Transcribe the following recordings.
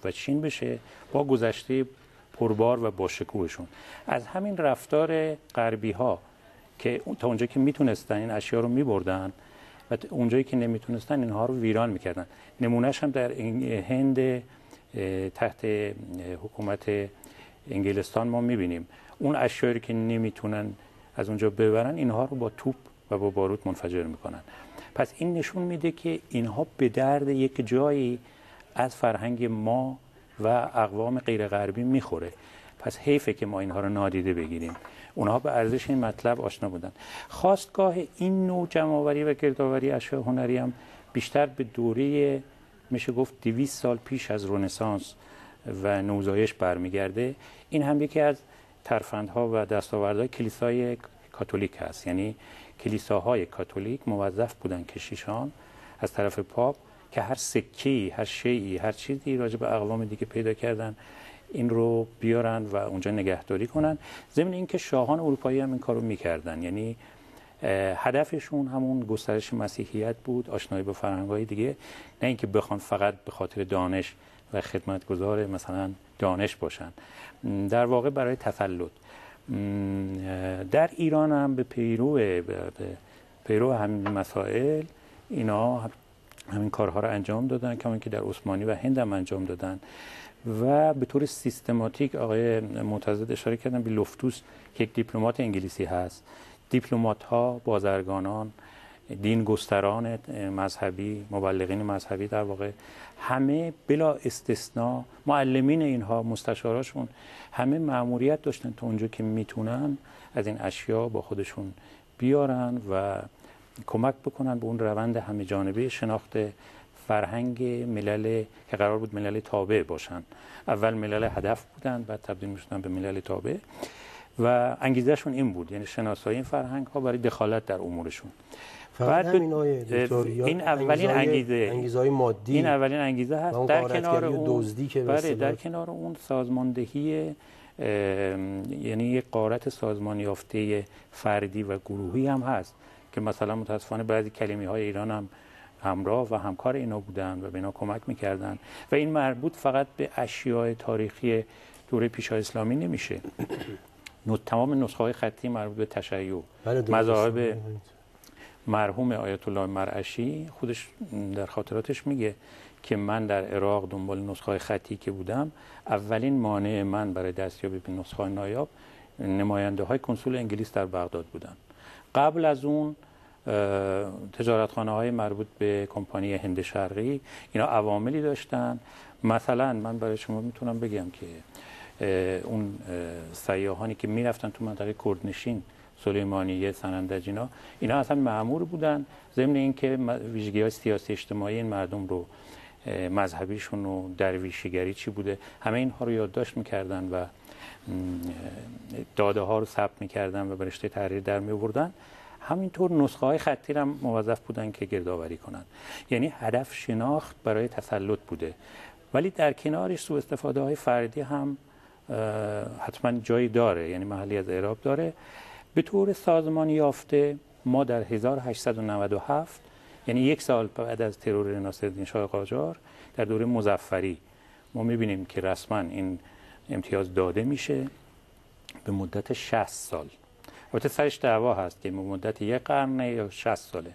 و چین بشه با گذشته پربار و با شکوهشون. از همین رفتار غربی ها که تا اونجا که میتونستن این اشیا رو میبردن و اونجایی که نمیتونستن اینها رو ویران میکردن. نمونهش هم در هند تحت حکومت انگلستان ما میبینیم اون اشیایی که نمیتونن از اونجا ببرن اینها رو با توپ و با بارود منفجر میکنن. پس این نشون میده که اینها به درد یک جایی از فرهنگ ما و اقوام غیر غربی میخوره. پس حیفه که ما اینها رو نادیده بگیریم. اونها به ارزش این مطلب آشنا بودن. خواستگاه این نوع جمع‌آوری و گردآوری اشیاء هنری هم بیشتر به دوره میشه گفت 200 سال پیش از رنسانس و نوزایش برمیگرده. این هم یکی از ترفندها و دستاوردهای کلیسای کاتولیک هست. یعنی کلیساهای کاتولیک موظف بودن کشیشان از طرف پاپ که هر سکه‌ای، هر شیئی، هر چیزی راجع به اقوام دیگه پیدا کردن این رو بیارن و اونجا نگهداری کنن. ضمن اینکه شاهان اروپایی هم این کارو میکردن. یعنی هدفشون همون گسترش مسیحیت بود، آشنایی با فرهنگ‌های دیگه، نه اینکه بخوان فقط به خاطر دانش و خدمتگزار مثلا دانش باشن. در واقع برای تسلط. در ایران هم به پیرو همین مسائل اینا همین کارها رو انجام دادن، کما که در عثمانی و هند هم انجام دادن و به طور سیستماتیک. آقای معتزد اشاره کردن به لوفتوس که یک دیپلمات انگلیسی هست. دیپلمات ها، بازرگانان، دینگستران مذهبی، مبلغین مذهبی در واقع همه بلا استثناء، معلمین اینها، مستشاراشون، همه مأموریت داشتن تا اونجا که میتونن از این اشیا با خودشون بیارن و کمک بکنن به اون روند همه جانبه شناخت فرهنگ ملل که قرار بود ملل تابع باشن. اول ملل هدف بودن، بعد تبدیل میشدن به ملل تابع و انگیزهشون این بود، یعنی شناسایی این فرهنگ ها برای دخالت در امورشون. بعد این اولین انگیزهای مادی، این اولین انگیزه هست. در کنار اون دزدی که در کنار اون سازماندهی، یعنی یک غارت سازمان یافته فردی و گروهی هم هست که مثلا متاسفانه بعضی کلمی‌های ایران هم همراه و همکار اینا بودن و به اینا کمک میکردن و این مربوط فقط به اشیاء تاریخی دوره پیش از اسلامی نمیشه. تمام نسخه‌های خطی مربوط به تشیع، مذاهب مرحوم آیت الله مرعشی خودش در خاطراتش میگه که من در عراق دنبال نسخه‌های خطی که بودم، اولین مانع من برای دستیابی به نسخه‌های نایاب نماینده‌های کنسول انگلیس در بغداد بودن. قبل از اون تجارتخانه‌های مربوط به کمپانی هند شرقی اینا عواملی داشتن. مثلا من برای شما میتونم بگم که اون سیاحانی که میرفتن تو منطقه کردنشین، سلیمانیه، سنندج، اینا اصلا مأمور بودن. ضمن اینکه ویژگی‌های سیاسی اجتماعی این مردم رو، مذهبیشون و درویشیگری چی بوده، همه اینها رو یادداشت میکردن و داده ها رو ثبت میکردن و به رشته تحریر در می‌آوردن. همینطور نسخه های خطی هم موظف بودن که گردآوری کنن. یعنی هدف شناخت برای تسلط بوده، ولی در کنارش سوء استفاده های فردی هم حتما جایی داره، یعنی محلی از اعراب داره. به طور سازمانی یافته ما در 1897 یعنی یک سال بعد از ترور ناصرالدین شاه قاجار در دوره مظفری ما میبینیم که رسما این امتیاز داده میشه به مدت 60 سال. البته سرش دعوا هست که مدت یک قرن یا 60 ساله.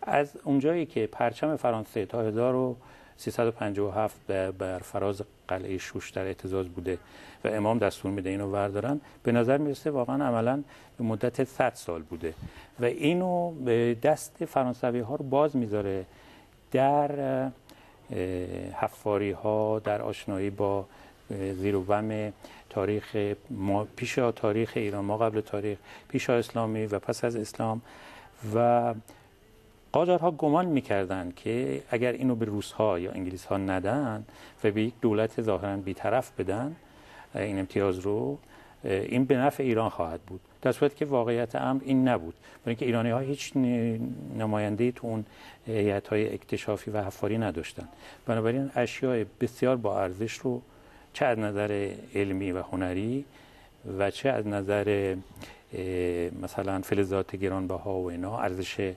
از اونجایی که پرچم فرانسه تا 1357 بر فراز قلعه شوش در اعتزاز بوده و امام دستور میده اینو وردارن، به نظر میرسه واقعا عملا به مدت 100 سال بوده و اینو به دست فرانسوی ها رو باز میذاره در حفاری ها، در آشنایی با زیر و بم تاریخ ما، پیش تاریخ ایران، ما قبل تاریخ، پیش اسلامی و پس از اسلام. و قاجارها گمان میکردن که اگر اینو به روس‌ها یا انگلیس‌ها ندن و به یک دولت ظاهراً بی‌طرف بدن این امتیاز رو، این به نفع ایران خواهد بود، در صورتی که واقعیت امر این نبود. برای اینکه ایرانی‌ها هیچ نماینده‌ای تو اون هیئت‌های اکتشافی و حفاری نداشتن. بنابراین اشیاء بسیار با ارزش رو چه از نظر علمی و هنری و چه از نظر مثلا فلزات گرانبها و اینا، ارزش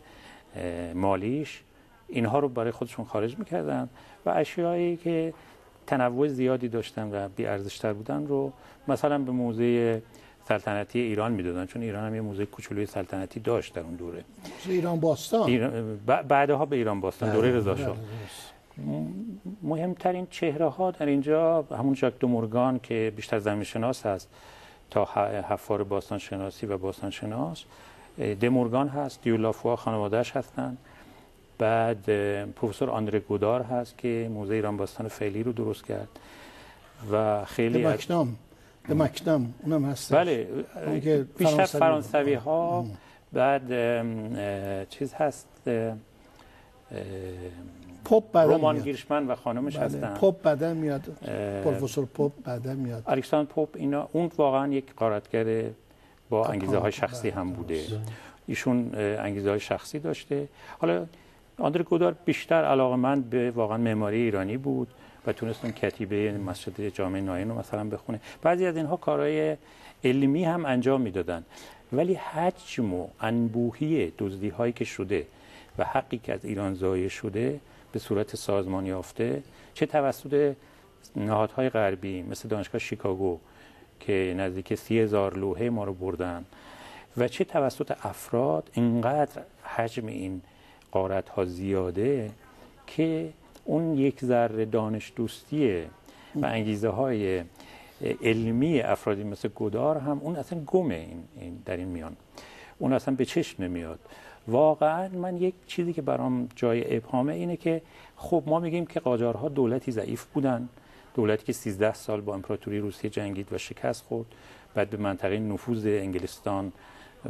مالیش، اینها رو برای خودشون خارج میکردن و اشیایی که تنوع زیادی داشتن و بی ارزش‌تر بودن رو مثلا به موزه سلطنتی ایران میدادن، چون ایران هم یه موزه کوچولوی سلطنتی داشت در اون دوره. ایران باستان بعدها به ایران باستان، دوره رضا شاه. مهمترین چهره ها در اینجا همون ژاک دو مورگان که بیشتر زمین شناس هست تا حفار باستان شناسی و باستان شناس، دمورگان هست، دیولافوا خانواده‌اش هستن. بعد پروفسور آندره گودار هست که موزه ایران باستان فعلی رو درست کرد و خیلی مکنام اونم هست. بله، بیشتر فرانسوی ها. بعد چیز هست، پاپ رومان گیرشمن و خانمش هستن. پاپ بعداً میاد، پروفسور پاپ بعداً میاد، الکساندر پاپ. اینا اون واقعا یک غارتگر با انگیزه های شخصی هم بوده. ایشون انگیزه های شخصی داشته. حالا آندره گودار بیشتر علاقه‌مند به واقعا معماری ایرانی بود و تونست اون کتیبه مسجد جامع ناین رو مثلا بخونه. بعضی از اینها کارهای علمی هم انجام میدادن، ولی حجم و انبوهی دزدی هایی که شده و حقی که از ایران ضایع شده به صورت سازمان یافته، چه توسط نهادهای غربی مثل دانشگاه شیکاگو که نزدیک 30,000 لوحه ما رو بردن، و چه توسط افراد، اینقدر حجم این غارت ها زیاده که اون یک ذره دانش دوستی و انگیزه های علمی افرادی مثل گودار هم اون اصلا گمه این در این میان، اون اصلا به چشم نمیاد. واقعا من یک چیزی که برام جای ابهامه اینه که خب ما میگیم که قاجارها دولتی ضعیف بودن، دولتی که 13 سال با امپراتوری روسیه جنگید و شکست خورد، بعد به منطقه نفوذ انگلستان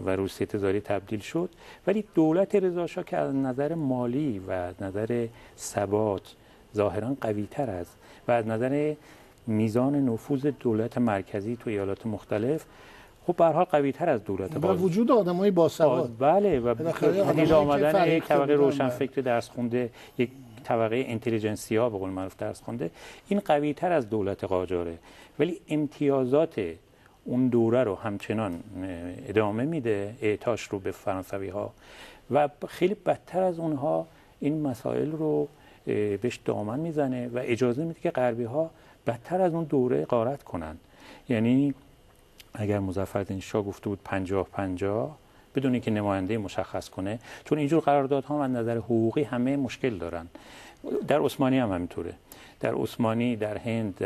و روسیه تزاری تبدیل شد، ولی دولت رضا شاه که از نظر مالی و از نظر ثبات ظاهرا قوی تر است و از نظر میزان نفوذ دولت مرکزی تو ایالات مختلف خب به هر حال قوی تر از دولت و وجود آدمای باسواد. بله، و پدید آمدن یک طبقه روشنفکر درس خونده، یک طبقه اینتلیجنسیا به قول معروف درس خونده، این قوی تر از دولت قاجاره، ولی امتیازات اون دوره رو همچنان ادامه میده، اعطاش رو به فرانسوی ها، و خیلی بدتر از اونها این مسائل رو بهش دامن میزنه و اجازه میده که غربی ها بدتر از اون دوره غارت کنن. یعنی اگر مظفرالدین شاه گفته بود 50-50 بدون اینکه نماینده مشخص کنه، چون اینجور قراردادها از نظر حقوقی همه مشکل دارن. در عثمانی هم همینطوره، در عثمانی، در هند،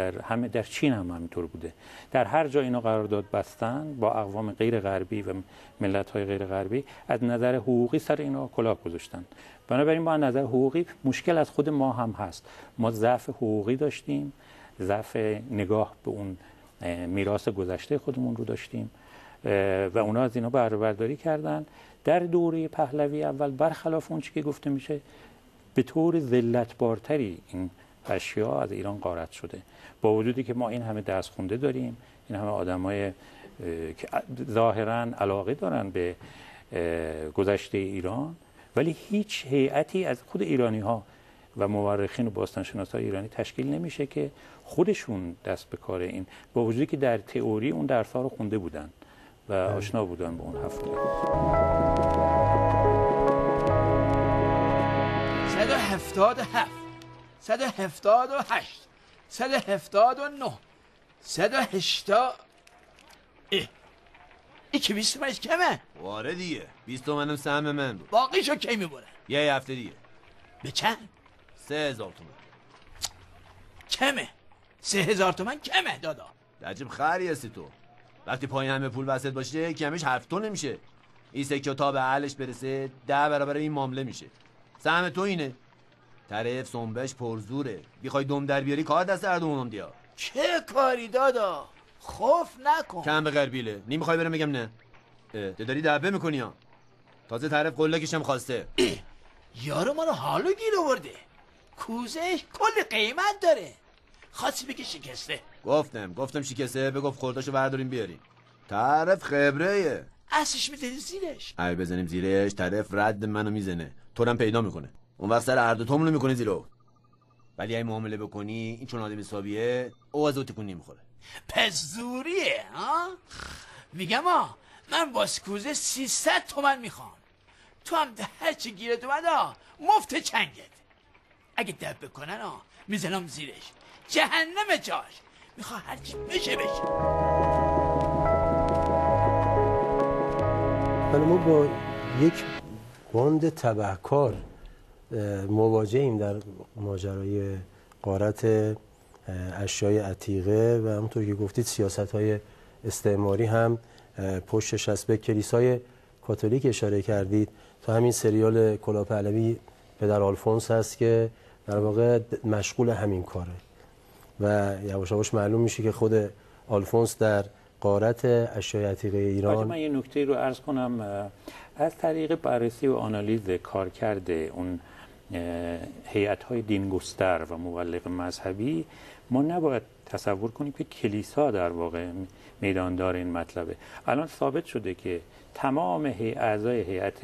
در چین هم همینطور بوده. در هر جا اینا قرارداد بستن با اقوام غیر غربی و ملت‌های غیر غربی، از نظر حقوقی سر اینا کلاه گذاشتن. بنابراین ما از نظر حقوقی مشکل از خود ما هم هست. ما ضعف حقوقی داشتیم، ضعف نگاه به اون میراث گذشته خودمون رو داشتیم و اونا از اینا بهره برداری کردن. در دوره پهلوی اول برخلاف اون چیزی که گفته میشه به طور ذلتبارتری این اشیا از ایران غارت شده، با وجودی که ما این همه درس خونده داریم، این همه آدمای که ظاهراً علاقه دارن به گذشته ایران، ولی هیچ هیئتی از خود ایرانی ها و مورخین و باستانشناسای ایرانی تشکیل نمیشه که خودشون دست به کار این، با وجودی که در تئوری اون درس‌ها رو خونده بودن و آشنا بودن به اون حرفا. 177 178 179 180 ای که 25 کمه؟ واره دیگه 20 تومنم سهم من بود. باقیشو کی میبره؟ یه هفته دیگه. به چند؟ 3000 تومن. کمه 3000 تومن کمه دادا. عجب خری هستی تو. وقتی پایین همه پول وسط باشه کمش 7 تن نمیشه. این سکه تا به حلش برسه 10 برابر این معامله میشه. سهم تو اینه. طرف سنبش پرزوره، بخوای دم در بیاری کار دست هر دومون دیا. چه کاری دادا؟ خوف نکن. کم به غربیله. نمیخوای برم بگم نه. داری دعوه میکنی ها. تازه طرف قلکش هم خواسته. یارو ما رو حالو گیر آورده. کوزهش کلی قیمت داره. خواستی بگی شکسته. گفتم شکسته، بگفت خرداشو برداریم بیاریم. طرف خبره. اسش میزنیم زیرش. اگه بزنیم زیرش طرف رد منو میزنه، تو هم پیدا میکنه. اون وقت سر هر دو تامونو میکنه زیرو. ولی اگه معامله بکنی این چون آدم حسابیه او از تکون نمیخوره. پس زوریه ها؟ میگم من باز کوزه 300 تومن میخوام. تو هم هر چی گیرت اومد مفت چنگت. اگه دب بکنن میزنم زیرش. جهنم جاش. میخواد هرچی بشه بشه. ما با یک باند تبهکار مواجهیم در ماجرای غارت اشیای عتیقه و همونطور که گفتید سیاست‌های استعماری هم پشتش هست. به کلیسای کاتولیک اشاره کردید، تو همین سریال کلاه پهلوی پدر آلفونس هست که در واقع مشغول همین کاره و یواش یواش معلوم میشه که خود آلفونس در غارت اشیای عتیقه ایران. من یه نکته رو عرض کنم. از طریق بررسی و آنالیز کارکرد اون هیئت‌های دینگستر و مبلغ مذهبی ما نباید تصور کنیم که کلیسا در واقع میداندار این مطلبه. الان ثابت شده که تمام اعضای هیئت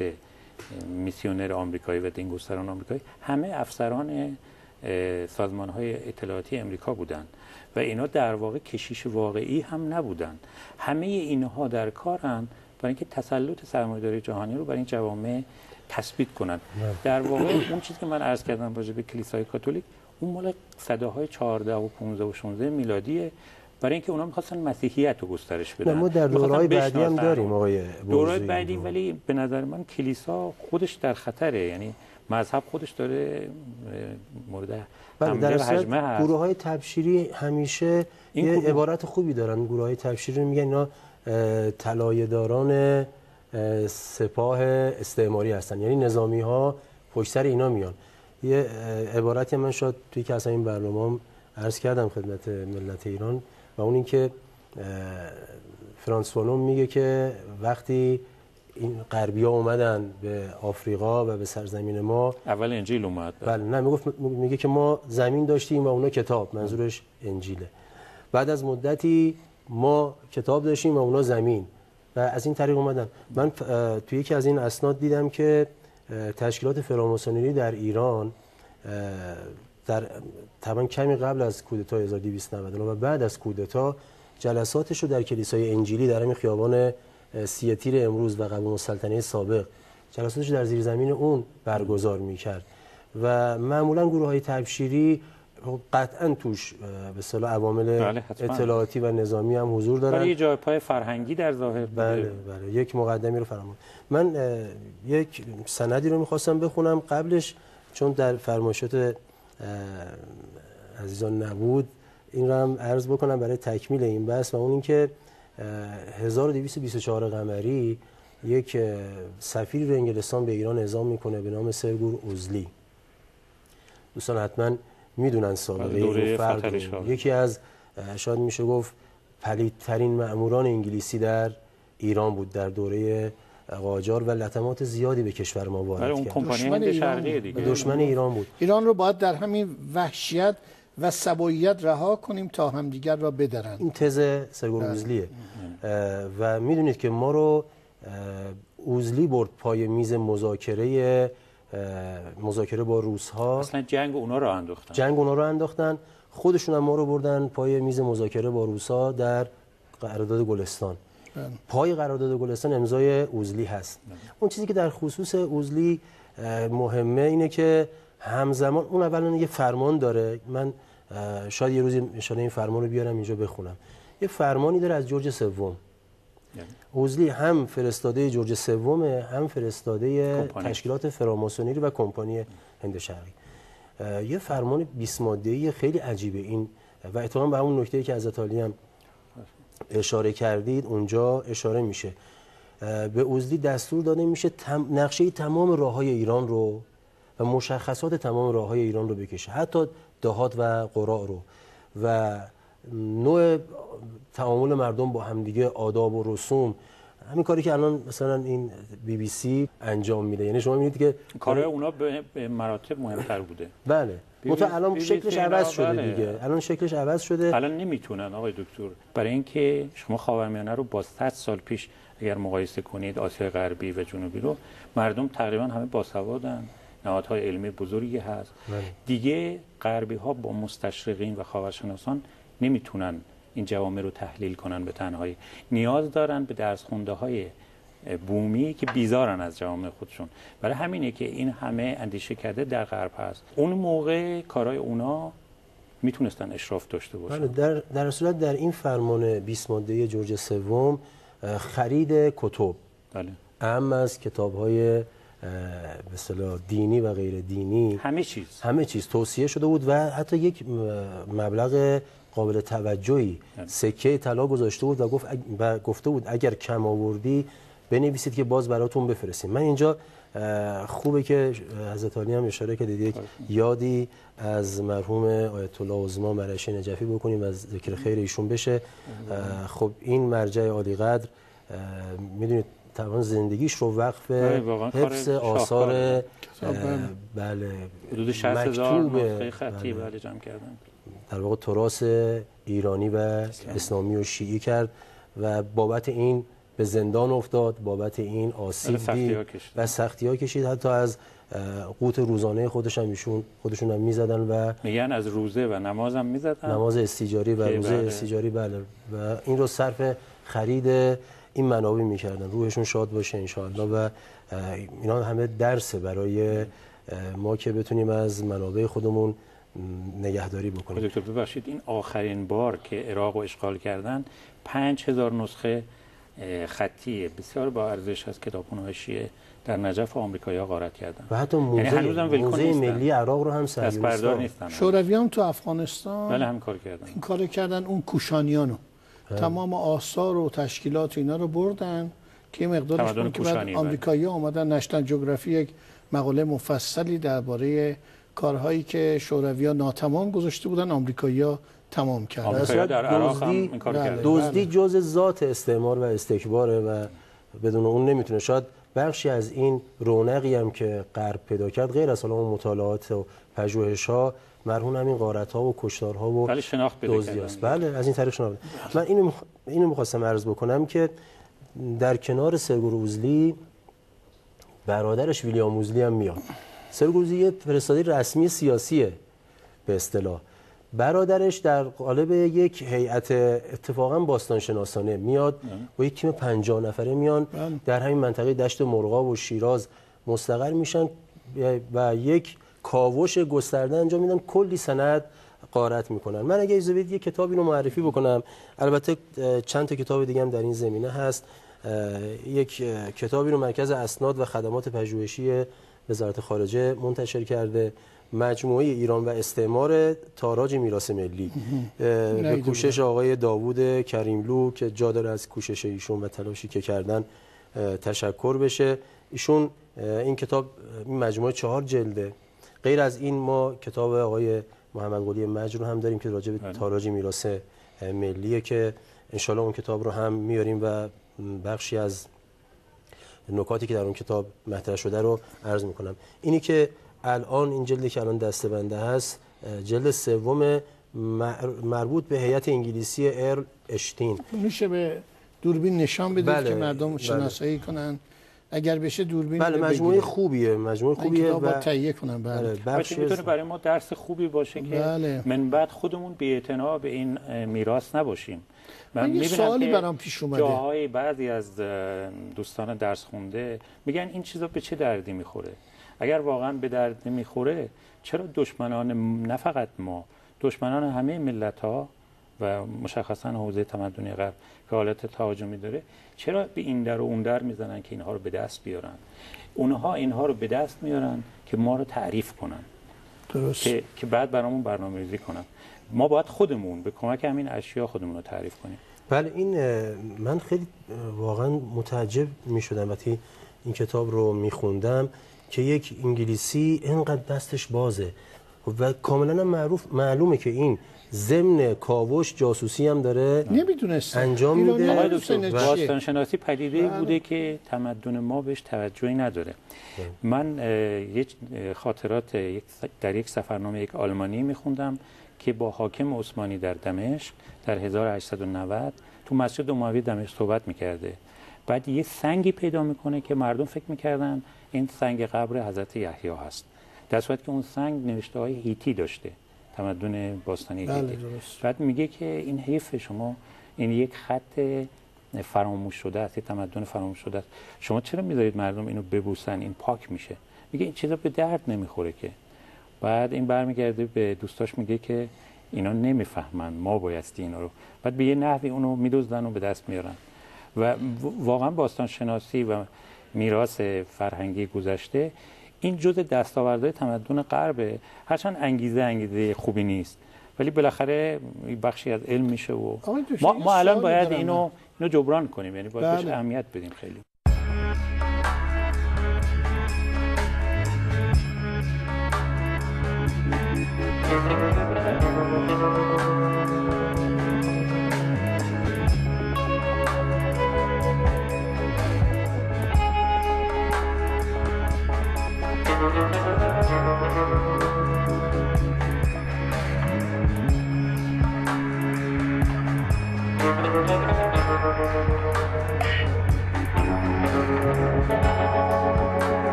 میسیونر آمریکایی و دینگستران آمریکایی همه افسران سازمان‌های اطلاعاتی امریکا بودند و اینا در واقع کشیش واقعی هم نبودند. همه اینها در کارن برای اینکه تسلط سرمایه‌داری جهانی رو بر این جوامع تثبیت کنن. در واقع اون چیزی که من عرض کردم راجع به کلیسای کاتولیک اون مال سده‌های 14 و 15 و 16 میلادیه، برای اینکه اونا می‌خواستن مسیحیت رو گسترش بدن. ما در دوره‌های بعدی هم داریم آقای دوره‌های بعدی، ولی به نظر من کلیسا خودش در خطره، یعنی مذهب خودش داره مورد حمله و هجمه هست. گروه‌های تبشیری همیشه یه عبارت خوبی دارن. گروه‌های تبشیری میگن اینا طلایه‌داران سپاه استعماری هستن، یعنی نظامی‌ها پشت سر اینا میان. یه عبارتی من شاید توی که اصلا این برنامه‌ام عرض کردم خدمت ملت ایران و اون این که فرانس فانون میگه که وقتی این غربی‌ها اومدن به آفریقا و به سرزمین ما، اول انجیل اومد. بله، نه میگه که ما زمین داشتیم و اونا کتاب، منظورش انجیله. بعد از مدتی ما کتاب داشتیم و اونا زمین و از این طریق اومدن. من توی یکی از این اسناد دیدم که تشکیلات فراماسونری در ایران در طبعا کمی قبل از کودتا 1299 و بعد از کودتا جلساتش رو در کلیسای انجیلی در همین خیابان سیه تیر امروز و قبل السلطنه سابق جلساتش در زیر زمین اون برگزار می‌کرد و معمولا گروه‌های تبشیری قطعا توش به اصطلاح عوامل اطلاعاتی و نظامی هم حضور دارن. برای جای پای فرهنگی در ظاهر بله. یک مقدمی رو فراموش. من یک سندی رو می‌خواستم بخونم قبلش، چون در فرمایشات عزیزان نبود، این رو هم عرض بکنم برای تکمیل این بحث و اون این که 1224 قمری یک سفیر رو انگلستان به ایران اعزام میکنه به نام سرگور اوزلی. دوستان حتما میدونن سابقه این فرد رو. یکی از شاید میشه گفت پلیدترین مأموران انگلیسی در ایران بود در دوره قاجار و لطمات زیادی به کشور ما وارد کرد. اون کمپانی هند شرقی دیگه دشمن ایران بود. ایران رو باید در همین وحشیت و سبوییت رها کنیم تا همدیگر را بدرن. این تز سرگور اوزلیه و میدونید که ما رو اوزلی برد پای میز مذاکره با روس‌ها. اصلا جنگ اونا رو انداختن. خودشون هم ما رو بردن پای میز مذاکره با روس‌ها در قرارداد گلستان. پای قرارداد گلستان امضای اوزلی هست. اون چیزی که در خصوص اوزلی مهمه اینه که همزمان اون اولا یه فرمان داره. من شاید یه روزی انشالله این فرمان رو بیارم اینجا بخونم. یه فرمانی داره از جورج سوم. اوزلی هم فرستاده جورج سومه، هم فرستاده تشکیلات فراماسونری و کمپانی هند شرقی. یه فرمان 20 ماده‌ای خیلی عجیبه این و اتفاقا به همون نکته‌ای که حضرت عالی هم اشاره کردید اونجا اشاره میشه. به اوزلی دستور داده میشه نقشه تمام راه‌های ایران رو و مشخصات تمام راه‌های ایران رو بکشه، حتی دهات و قرا رو و نوع تعامل مردم با همدیگه، آداب و رسوم، همین کاری که الان مثلا این BBC انجام میده. یعنی شما میبینید که کارهای اونا به مراتب مهمتر بوده. بله. الان شکلش عوض شده دیگه. الان شکلش عوض شده. الان نمیتونن آقای دکتر، برای اینکه شما خاورمیانه رو با 100 سال پیش اگر مقایسه کنید، آسیای غربی و جنوبی رو، مردم تقریبا همه باسوادن، نهادهای علمی بزرگی هست. دیگه غربی ها با مستشرقین و خاورشناسان نمیتونن این جوامع رو تحلیل کنن به تنهایی. نیاز دارن به درس خونده های بومی که بیزارن از جوامع خودشون. برای همینه که این همه اندیشه کرده در غرب هست. اون موقع کارهای اونا میتونستن اشراف داشته باشن. بله، در صورت در این فرمان 20 ماده جورج سوم خرید کتب بله. اهم از کتاب‌های به اصطلاح دینی و غیر دینی همه چیز توصیه شده بود و حتی یک مبلغ قابل توجهی سکه طلا گذاشته بود و گفته بود اگر کم آوردی بنویسید که باز براتون بفرستیم. من اینجا خوبه که حضرت علی هم اشاره که دیدید یادی از مرحوم آیت الله عظما مرعشی نجفی بکنیم و از ذکر خیر ایشون بشه. خب این مرجع عالی قدر میدونید تمام زندگیش رو وقف حفظ آثار بله حدود 60,000 نسخه خطی بله جمع کردن، در واقع تراث ایرانی و اسلامی و شیعی کرد و بابت این به زندان افتاد، بابت این آسیب دید و سختی‌ها کشید. حتی از قوت روزانه خودشون هم می‌زدن و میگن از روزه و نماز هم می‌زدن، نماز استیجاری و روزه استیجاری بله، و این رو صرف خرید این منابع می‌کردن. روحشون شاد باشه ان شاءالله و اینا همه درس برای ما که بتونیم از منابع خودمون نگهداری بکنیم. دکتر ببخشید این آخرین بار که عراق رو اشغال کردن 5000 نسخه خطی بسیار با ارزش از کتابخونه‌های شیعه در نجف آمریکایی‌ها غارت کردن و حتی موزه ملی عراق رو هم صهیونیست‌ها نیستن. شورویان تو افغانستان بله هم کار کردن. این کارو کردن، اون کوشانیانو تمام آثار و تشکیلات اینا رو بردن که مقدارش بود که بعد آمریکایی‌ها اومدن نشنال جغرافی یک مقاله مفصلی درباره کارهایی که شوروی‌ها ناتمام گذاشته بودن آمریکایی‌ها تمام کردن. در عراق هم این کار کردن. دزدی جزء ذات استعمار و استکباره و بدون اون نمیتونه. شاید بخشی از این رونقی هم که غرب پیدا کرد غیر از اون مطالعات و پژوهش‌ها مرهون همین غارت‌ها و کشتارها و دزدیاست. بله از این طریق شناخت. من اینو می‌خواستم عرض بکنم که در کنار سرگور اوزلی برادرش ویلیام اوزلی هم میاد. سرگور اوزلی فرستاده رسمی سیاسیه به اصطلاح. برادرش در قالب یک هیئت اتفاقا باستانشناسانه میاد و یک تیم 50 نفره میان در همین منطقه دشت مرغاب و شیراز مستقر میشن و یک کاوش گسترده انجام میدن، کلی سند غارت میکنن. من اگه اجازه بدید یک کتابی رو معرفی بکنم، البته چند تا کتاب دیگه هم در این زمینه هست. یک کتابی رو مرکز اسناد و خدمات پژوهشی وزارت خارجه منتشر کرده، مجموعه ایران و استعمار تاراج میراث ملی به کوشش آقای داوود کریملو که جا داره از کوشش ایشون و تلاشی که کردن تشکر بشه. ایشون این کتاب این مجموعه 4 جلده. غیر از این ما کتاب آقای محمد قلی مجد رو هم داریم که راجع به تاراج میراث ملیه که انشالله اون کتاب رو هم میاریم و بخشی از نکاتی که در اون کتاب مطرح شده رو عرض میکنم. اینی که الان این جلدی که الان دستبنده هست جلد سوم مربوط به هیئت انگلیسی ارل اشتین. میشه به دوربین نشان بدید که مردم شناسایی کنن اگر بشه دوربین. بله مجموعه خوبیه، مجموعه خوبیه و تهیه کنن. بله بخش میتونه برای ما درس خوبی باشه که من بعد خودمون بی‌اعتنا به این میراث نباشیم. من میبینم سوالی برام پیش اومده، جاهای بعضی از دوستان درس خونده میگن این چیزا به چه دردی میخوره؟ اگر واقعا به درد نمیخوره چرا دشمنان نه فقط ما، دشمنان همه ملت‌ها و مشخصا حوزه تمدنی غرب که حالت تهاجمی داره چرا به این در و اون در میزنن که اینها رو به دست بیارن؟ اونها اینها رو به دست میارن که ما رو تعریف کنن، درست که بعد برامون برنامه‌ریزی کنن. ما باید خودمون به کمک همین اشیا خودمون رو تعریف کنیم. بله این من خیلی واقعا متعجب میشدم وقتی این کتاب رو میخوندم که یک انگلیسی اینقدر دستش بازه و کاملا معلومه که این ضمن کاوش جاسوسی هم داره انجام میده. باستانشناسی پدیده بوده که تمدن ما بهش توجهی نداره. من یک خاطرات در یک سفرنامه یک آلمانی میخوندم که با حاکم عثمانی در دمشق در 1890 تو مسجد اموی دمشق صحبت میکرده. بعد یه سنگی پیدا میکنه که مردم فکر میکردن این سنگ قبر حضرت یحیی هست، در صورتی که اون سنگ نوشته‌های هیتی داشته، تمدن باستانی هیتی. بعد میگه که این حیف شما، این یک خط فراموش شده است، تمدن فراموش شده است، شما چرا میذارید مردم اینو ببوسن؟ این پاک میشه. میگه این چیزا به درد نمیخوره که. بعد این برمیگرده به دوستاش میگه که اینا نمیفهمن، ما بایستی اینا رو بعد به یه نحوی اونو میدزدن و به دست میارن. و واقعا باستان شناسی و میراث فرهنگی گذشته این جزء دستاوردهای تمدن غربه، هرچند انگیزه خوبی نیست، ولی بالاخره بخشی از علم میشه و ما الان باید اینو جبران کنیم، یعنی باید بهش اهمیت بدیم خیلی.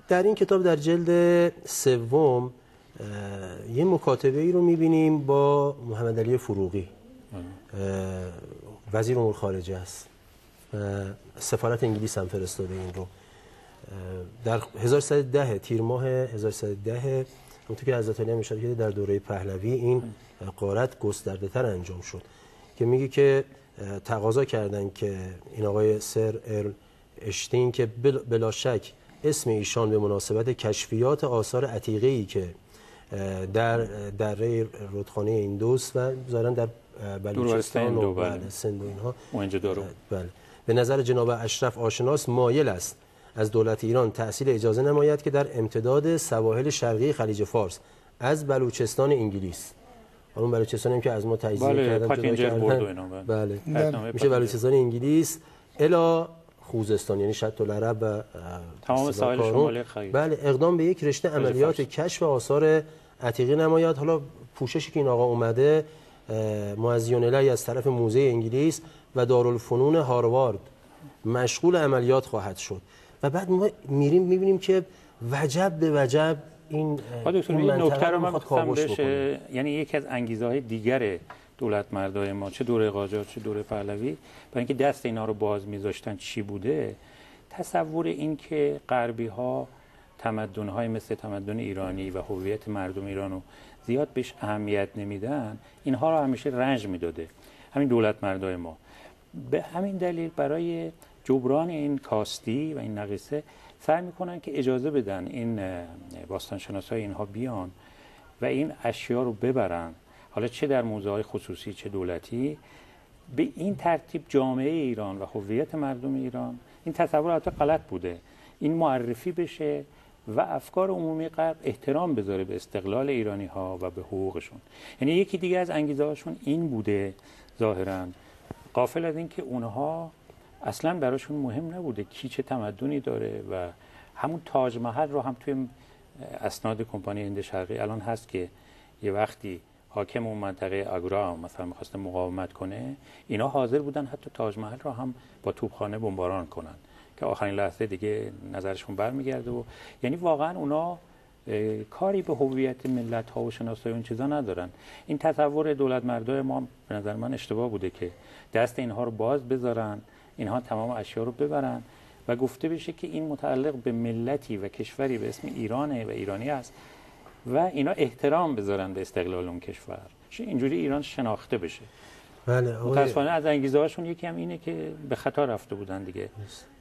در این کتاب در جلد سوم یه مکاتبه ای رو می‌بینیم با محمد علی فروغی، وزیر امور خارجه است، سفارت انگلیس هم فرستاده این رو. در 1110 تیر ماه 1110 اونطور که حضرت علی هم اشاره کرده در دوره پهلوی این غارت گسترده‌تر انجام شد که میگه که تقاضا کردن که این آقای سر ارل اشتین که بلا شک اسم ایشان به مناسبت کشفیات آثار عتیقه‌ای که در دره رودخانه ایندوس و ظاهراً در بلوچستان و سند و اینها بله به نظر جناب اشرف آشناس مایل است از دولت ایران تأصیل اجازه نماید که در امتداد سواحل شرقی خلیج فارس از بلوچستان انگلیس، اون بلوچستانی هم که از ما تجزیه کردن جدا کردن، بله میشه بلوچستان انگلیس الی خوزستان یعنی شط العرب و تمام ساحل شمالی خلیج، بله اقدام به یک رشته عملیات کشف آثار عتیقه نماید. حالا پوششی که این آقا اومده معزیون الیه از طرف موزه انگلیس و دارالفنون هاروارد مشغول عملیات خواهد شد. و بعد ما میریم میبینیم که وجب به وجب این نکته رو من می‌خواستم بشه، یعنی یکی از انگیزه‌های دیگر دولت مردای ما چه دوره قاجار چه دوره پهلوی برای اینکه دست اینا رو باز میذاشتن چی بوده، تصور این که غربی ها تمدن‌های مثل تمدن ایرانی و هویت مردم ایرانو زیاد بهش اهمیت نمیدن، اینها رو همیشه رنج میداده همین دولت مردای ما. به همین دلیل برای جبران این کاستی و این نقیصه سعی میکنن که اجازه بدن این باستانشناسای اینها بیان و این اشیا رو ببرن، حالا چه در موزه‌های خصوصی چه دولتی. به این ترتیب جامعه ایران و هویت مردم ایران، این تصور البته غلط بوده، این معرفی بشه و افکار عمومی غرب احترام بذاره به استقلال ایرانی ها و به حقوقشون. یعنی یکی دیگه از انگیزه هاشون این بوده ظاهراً، غافل از این که اونها اصلا براشون مهم نبوده کی چه تمدنی داره. و همون تاج محل رو هم توی اسناد کمپانی هند شرقی الان هست که یه وقتی حاکم اون منطقه آگرا مثلا می‌خواست مقاومت کنه، اینا حاضر بودن حتی تاج محل رو هم با توپخانه بمباران کنن که آخرین لحظه دیگه نظرشون برمیگرده. و یعنی واقعا اونا کاری به هویت ملت ها و شناسایی اون چیزا ندارن. این تصور دولت مردای ما به نظر من اشتباه بوده که دست اینها رو باز بذارن، اینها تمام اشیا رو ببرن و گفته بشه که این متعلق به ملتی و کشوری به اسم ایرانه و ایرانی است و اینا احترام بذارن به استقلال اون کشور، اینجوری ایران شناخته بشه. بله متاسفانه از انگیزه هاشون یکی هم اینه که به خطا رفته بودن دیگه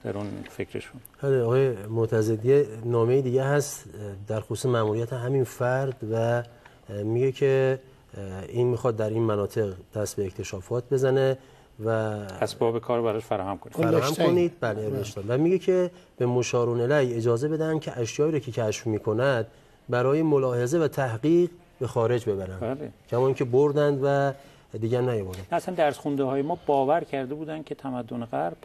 در اون فکرشون. بله آقای معتضدی نامه دیگه هست در خصوص مأموریت همین فرد و میگه که این میخواد در این مناطق دست به اکتشافات بزنه و اسباب کار براش فراهم کنید. بله و میگه که به مشارون الیه اجازه بدن که اشیایی رو که کشف میکند برای ملاحظه و تحقیق به خارج ببرن. بله. کما اینکه بردند و دیگه نیاوردن. اصلا درس خونده های ما باور کرده بودن که تمدن غرب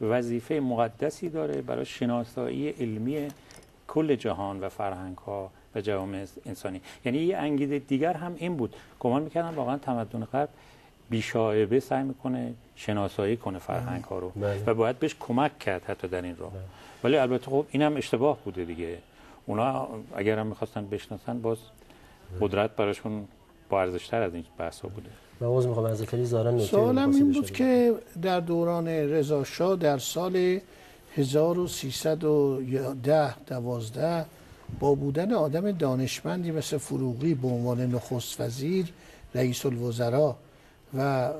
وظیفه مقدسی داره برای شناسایی علمی کل جهان و فرهنگ ها و جوامع انسانی. یعنی یه انگیزه دیگر هم این بود، گمان میکردن واقعا تمدن غرب بیشایبه سعی میکنه شناسایی کنه فرهنگ ها رو و باید بهش کمک کرد حتی در این راه. ولی البته خب اینم اشتباه بوده دیگه. اونا اگر هم میخواستن بشناسن باز قدرت براشون با ارزش‌تر از این بحثا بوده. باز میخوام از خیلی زارن نکته سوالم این بود که در دوران رضا شاه در سال 1312 با بودن آدم دانشمندی مثل فروغی به عنوان نخست وزیر، رئیس الوزراء و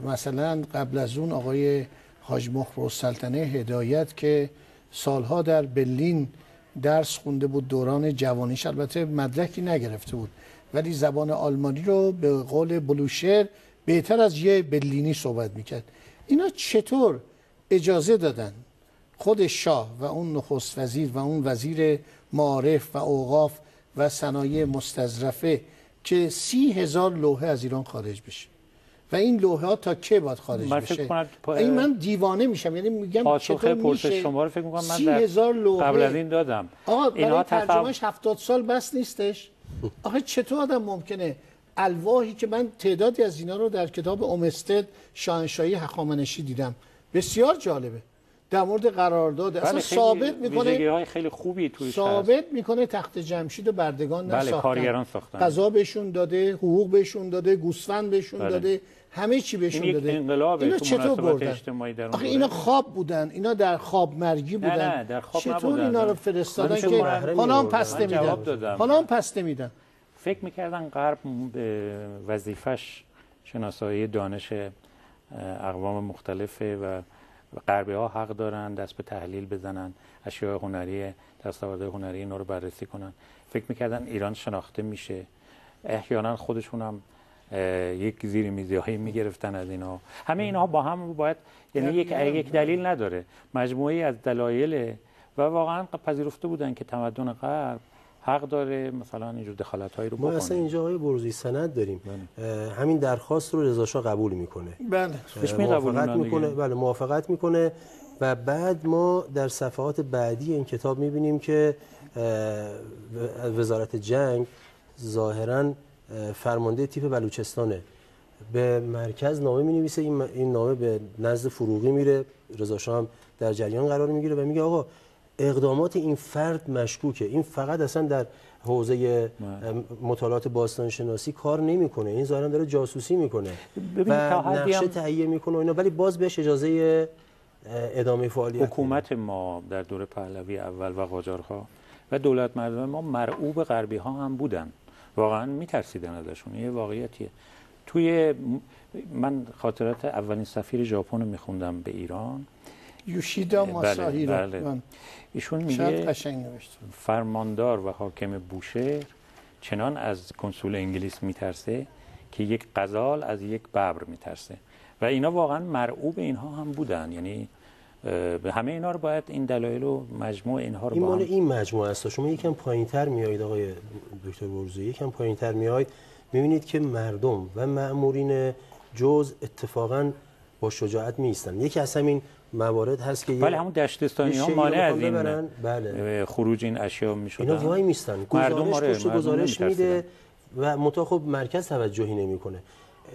مثلا قبل از اون آقای حاج مخبرالسلطنه هدایت که سالها در برلین درس خونده بود، دوران جوانیش البته مدرکی نگرفته بود ولی زبان آلمانی رو به قول بلوشر بهتر از یه برلینی صحبت میکرد. اینا چطور اجازه دادن خود شاه و اون نخست وزیر و اون وزیر معارف و اوقاف و صنایع مستظرفه که 30,000 لوحه از ایران خارج بشه و این لوحه ها تا کی باید خارج بشه؟ این من دیوانه میشم، یعنی میگم چطور میشه شما رو فکر می‌کنم من 30,000 لوحه قبل از این دادم. آقا برای ترجمهش 70 سال بس نیستش؟ آخه چطور آدم ممکنه الواحی که من تعدادی از اینا رو در کتاب اومستد شاهنشاهی هخامنشی دیدم، بسیار جالبه، در مورد قرارداد اصلا ثابت میکنه ویژگی‌های خیلی خوبی توش ثابت میکنه تخت جمشید و بردگان نساختن، کارگران ساختن، غذا بهشون داده، حقوق بهشون داده، گوسفند بهشون داده، همه چی بهشون داده. اینا چطور بردن؟ آخه اینا خواب بودن، اینا در خواب مرگی بودن. نه در خواب چطور اینا رو فرستادن که حالا هم پس نمیدن؟ حالا هم پس نمیدن. فکر میکردن غرب وظیفش شناسایی دانش اقوام مختلفه و غربی ها حق دارن دست به تحلیل بزنن، اشیاء هنری، دستاوردهای هنری اینا رو بررسی کنن. فکر میکردن ایران شناخته میشه. احیانا خودشون هم یک زیر میزیایی میگرفتن از اینا. همه اینها با هم باید، یعنی یک دلیل نداره، مجموعی از دلایل و واقعا پذیرفته بودن که تمدن غرب حق داره مثلا اینجور دخالت‌هایی رو بکنه. ما اصلا اینجا آقای بروزی سند داریم. همین درخواست رو رضا شاه قبول میکنه. بله. موافقت میکنه. بله موافقت میکنه و بعد ما در صفحات بعدی این کتاب میبینیم که وزارت جنگ ظاهراً فرمانده تیپ بلوچستانه به مرکز نامه مینویسه. این نامه به نزد فروغی میره، رضا شاه هم در جریان قرار میگیره و میگه آقا اقدامات این فرد مشکوکه، این فقط اصلا در حوزه مطالعات باستانشناسی کار نمیکنه، این ظاهرا داره جاسوسی میکنه و نقشه تهیه میکنه اینا، ولی باز بهش اجازه ادامه فعالیت. حکومت ما در دوره پهلوی اول و قاجارها و دولت مردم ما مرعوب غربی ها هم بودن، واقعا میترسیدن ازشون. یه واقعیتیه. من خاطرات اولین سفیر ژاپن رو میخوندم به ایران، یوشیدا ماساهیرو. ایشون میگه فرماندار و حاکم بوشهر چنان از کنسول انگلیس میترسه که یک غزال از یک ببر میترسه و اینا واقعا مرعوب اینها هم بودن. یعنی به همه اینا رو باید این دلایل و مجموع اینها رو این مال این مجموعه است. شما یکم پایین‌تر میایید آقای دکتر بروزی، یکم پایین‌تر میایید میبینید که مردم و مأمورین جز اتفاقا با شجاعت میستن. یکی از همین موارد هست که بله همون دشتستانی ها مانع از این بله. خروج این اشیا میشدن. اینا وای میستن، گزارش میده و منتها خب مرکز توجهی نمیکنه.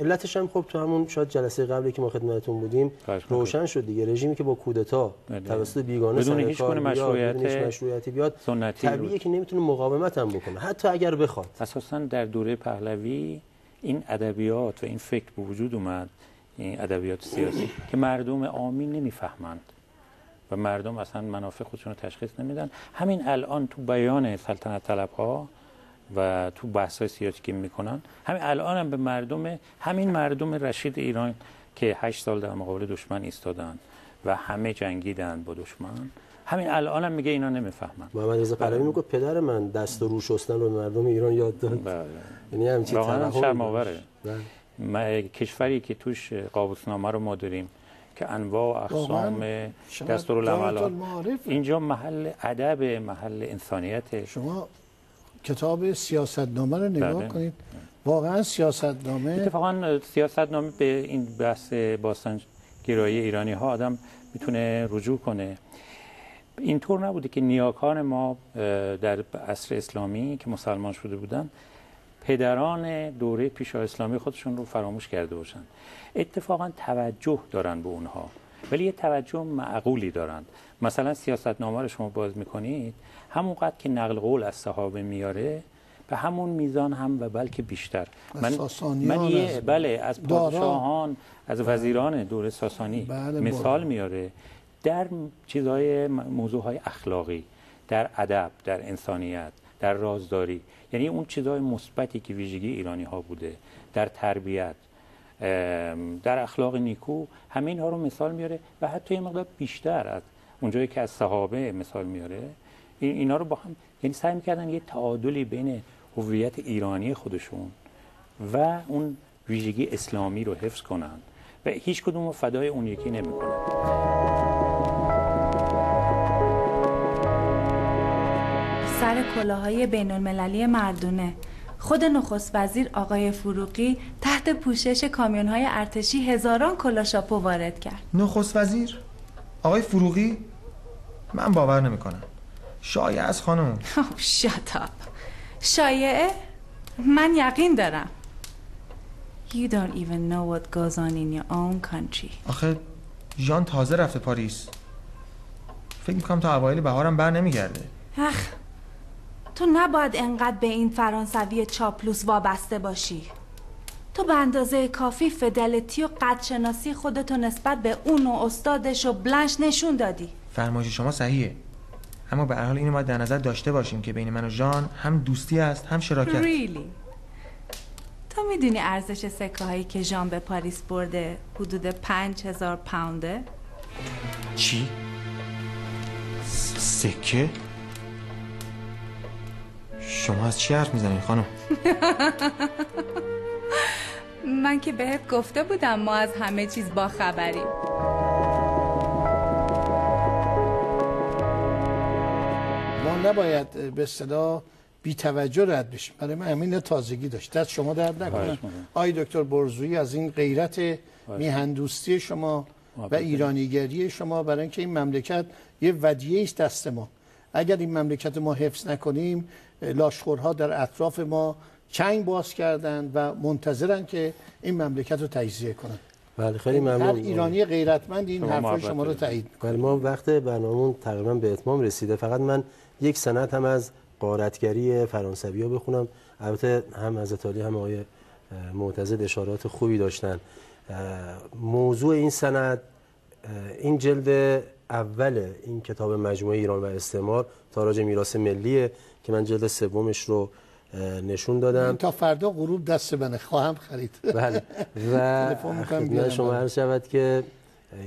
علتش هم خب تو همون شاید جلسه قبلی که ما خدمتتون بودیم روشن شد دیگه. رژیمی که با کودتا توسط بیگانه بدون هیچ گونه مشروعیتی بیاد طبیعیه که نمیتونه مقاومت هم بکنه حتی اگر بخواد. اساسا در دوره پهلوی این ادبیات و این فکر به وجود اومد، این ادبیات سیاسی که مردم عامی نمیفهمند و مردم اصلا منافع خودشون رو تشخیص نمیدن. همین الان تو بیان سلطنت طلب‌ها و تو بحث‌های سیاسی که میکنن، همین الان هم به همین مردم رشید ایران که 8 سال در مقابل دشمن ایستادن و همه جنگیدن با دشمن، همین الان هم میگه اینا نمیفهمن. محمد رضا پهلوی میگه پدر من دست و رو شستن رو مردم ایران یاد داد. یعنی همین واقعا شرم‌آوره. کشوری که توش قابوسنامه رو ما داریم که انواع و اقسام دستورالعملات، اینجا محل ادب، محل انسانیت. شما کتاب سیاستنامه رو نگاه کنید، واقعا سیاستنامه، اتفاقا سیاستنامه به این بحث باستانگرایی ایرانی ها آدم میتونه رجوع کنه. اینطور نبوده که نیاکان ما در عصر اسلامی که مسلمان شده بودن پدران دوره پیشا اسلامی خودشون رو فراموش کرده باشن. اتفاقا توجه دارن به اونها، ولی یه توجه معقولی دارن. مثلا سیاستنامه رو شما باز میکنید، همونقدر که نقل قول از صحابه میاره به همون میزان هم و بلکه بیشتر. بله از پادشاهان، از وزیران دوره ساسانی مثال میاره در چیزهای موضوعهای اخلاقی، در ادب، در انسانیت، در رازداری، یعنی اون چیزهای مثبتی که ویژگی ایرانی ها بوده، در تربیت، در اخلاق نیکو، همه اینها رو مثال میاره و حتی یه مقدار بیشتر از اونجایی که از صحابه مثال میاره. اینا رو با هم یعنی سعی میکردن یه تعادلی بین هویت ایرانی خودشون و اون ویژگی اسلامی رو حفظ کنن و هیچ کدوم رو فدای اون یکی نمیکنن. سر کلاههای بین‌المللی مردونه، خود نخست وزیر آقای فروغی تحت پوشش کامیون‌های ارتشی هزاران کلاه شاپو وارد کرد. نخست وزیر آقای فروغی؟ من باور نمی‌کنم. شایعه از خانم. شات اپ. شایعه؟ من یقین دارم. You don't even know what goes on in your own country. آخه ژان تازه رفته پاریس. فکر می‌کنم تا اوایل بهارم بر نمیگرده. تو نباید انقدر به این فرانسوی چاپلوس وابسته باشی. تو به اندازه کافی فدلیتی و قدرشناسی خودتو نسبت به اون و استادش و بلنش نشون دادی. فرمایش شما صحیحه، اما به هر حال اینو باید در نظر داشته باشیم که بین من و ژان هم دوستی است هم شراکت. Really? تو میدونی ارزش سکه هایی که ژان به پاریس برده حدود 5000 پونده؟ چی؟ سکه؟ شما از چی حرف میزنید خانم؟ من که بهت گفته بودم ما از همه چیز با خبریم. ما نباید به اصطلاح بی توجه رد بشیم. برای من همین تازگی داشت. دست شما درد نکنه. آقای دکتر برزویی از این غیرت میهندوستی شما و ایرانیگری شما برای اینکه این مملکت یه ودیعه است دست ما. اگر این مملکت ما حفظ نکنیم، لاشخورها در اطراف ما چنگ باز کردن و منتظرن که این مملکت رو تجزیه کنن. بله خیلی ممنون. هر ایرانی غیرتمند این حرفای شما رو تایید می‌کنه. ما وقت برنامه‌مون تقریبا به اتمام رسیده. فقط من یک سند هم از غارتگری فرانسوی‌ها بخونم. البته هم از ایتالی هم آقای معتزد اشارات خوبی داشتن. موضوع این سند این جلد اول این کتاب مجموعه ایران و استعمار تاراج میراث ملیه که من جلد سومش رو نشون دادم. تا فردا غروب دست من خواهم خرید. بله. و خدمت شما عرض شود که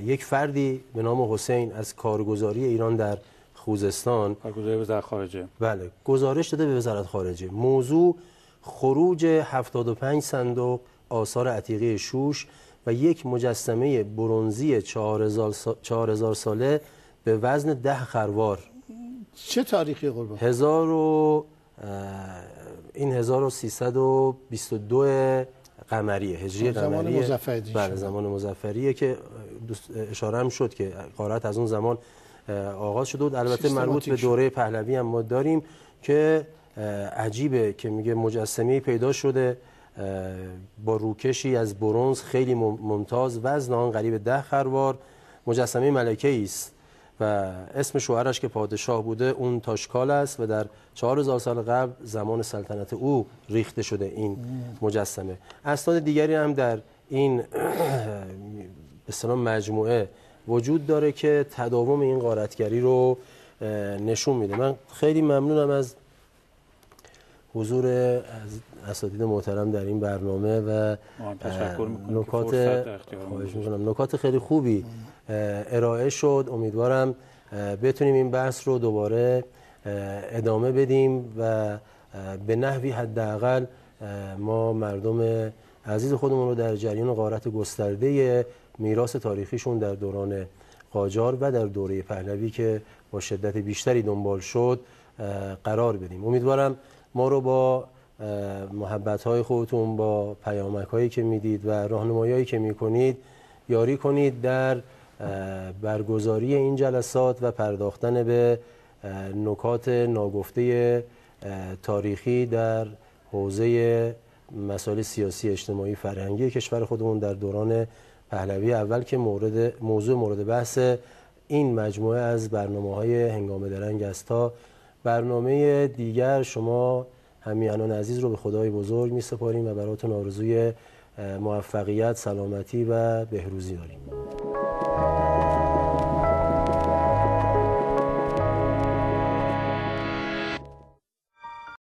یک فردی به نام حسین از کارگزاری ایران در خوزستان، کارگزاری وزارت خارجه، بله، گزارش داده به وزارت خارجه. موضوع خروج 75 صندوق آثار عتیقه شوش و یک مجسمه برنزی 4000 ساله به وزن 10 خروار. چه تاریخی قربان؟ 1322 قمریه، هجری قمریه. بله، زمان مظفریه که اشاره هم شد که غارت از اون زمان آغاز شده بود. البته مربوط به دوره پهلوی هم ما داریم که عجیبه که میگه مجسمه پیدا شده با روکشی از برنز خیلی ممتاز، وزن آن قریب 10 خروار، مجسمه ملکه‌ای است و اسم شوهرش که پادشاه بوده اون تاشکال است و در 4000 سال قبل زمان سلطنت او ریخته شده این مجسمه. اسناد دیگری هم در این به اصطلاح مجموعه وجود داره که تداوم این غارتگری رو نشون میده. من خیلی ممنونم از حضور اساتید محترم در این برنامه و نکات خیلی خوبی ارائه شد. امیدوارم بتونیم این بحث رو دوباره ادامه بدیم و به نحوی حداقل ما مردم عزیز خودمون رو در جریان غارت گسترده میراث تاریخیشون در دوران قاجار و در دوره پهلوی که با شدت بیشتری دنبال شد قرار بدیم. امیدوارم ما رو با محبت‌های خودتون، با پیامک‌هایی که میدید و راهنمایی‌هایی که میکنید یاری کنید در برگزاری این جلسات و پرداختن به نکات ناگفته تاریخی در حوزه مسائل سیاسی، اجتماعی، فرهنگی کشور خودمون در دوران پهلوی اول که موضوع مورد بحث این مجموعه از برنامه‌های هنگام درنگ است. تا برنامه دیگر شما همیهنان عزیز رو به خدای بزرگ می‌سپاریم و براتون آرزوی موفقیت، سلامتی و بهروزی داریم.